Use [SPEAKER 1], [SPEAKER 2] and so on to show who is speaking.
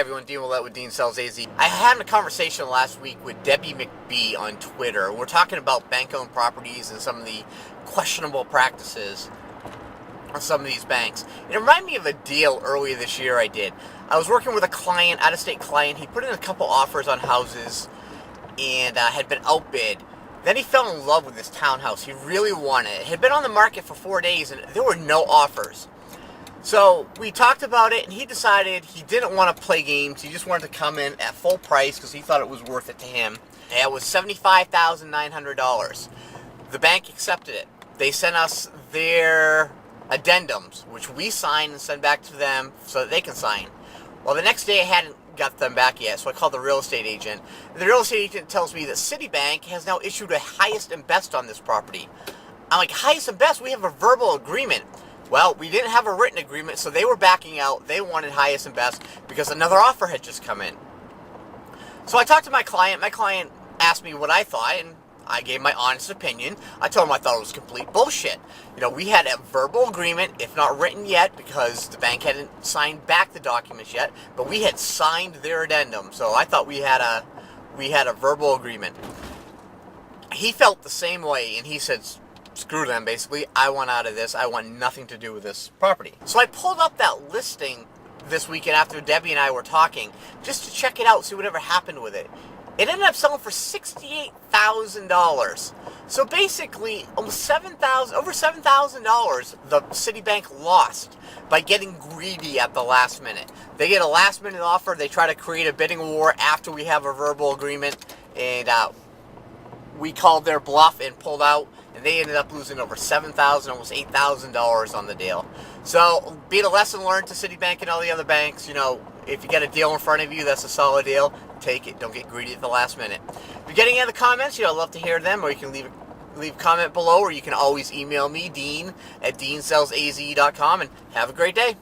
[SPEAKER 1] everyone, Dean Willett with Dean Sells AZ. I had a conversation last week with Debbie McBee on Twitter. We're talking about bank-owned properties and some of the questionable practices on some of these banks. It reminded me of a deal earlier this year I did. I was working with a client, out-of-state client. He put in a couple offers on houses and had been outbid. Then he fell in love with this townhouse. He really wanted it. It had been on the market for 4 days and there were no offers. So we talked about it, and he decided he didn't want to play games. He just wanted to come in at full price because he thought it was worth it to him. And it was $75,900. The bank accepted it. They sent us their addendums, which we sign and send back to them so that they can sign. Well, the next day I hadn't got them back yet, so I called the real estate agent. The real estate agent tells me that CITIBANK has now issued a highest and best on this property. I'm like, highest and best? We have a verbal agreement. Well, we didn't have a written agreement, so they were backing out. They wanted highest and best because another offer had just come in. So I talked to my client. My client asked me what I thought, and I gave my honest opinion. I told him I thought it was complete bullshit. You know, we had a verbal agreement, if not written yet, because the bank hadn't signed back the documents yet, but we had signed their addendum. So I thought we had a verbal agreement. He felt the same way, and he said, screw them, basically. I want out of this. I want nothing to do with this property. So I pulled up that listing this weekend after Debbie and I were talking, just to check it out, see whatever happened with it. It ended up selling for $68,000. So basically, over $7,000 the Citibank lost by getting greedy at the last minute. They get a last minute offer. They try to create a bidding war after we have a verbal agreement, and we called their bluff and pulled out, and they ended up losing over $7,000, almost $8,000 on the deal. So, be it a lesson learned to Citibank and all the other banks, you know, if you get a deal in front of you that's a solid deal, take it. Don't get greedy at the last minute. If you're getting any other comments, you know, I'd love to hear them, or you can leave a comment below, or you can always email me, Dean, at deansellsaz.com, and have a great day.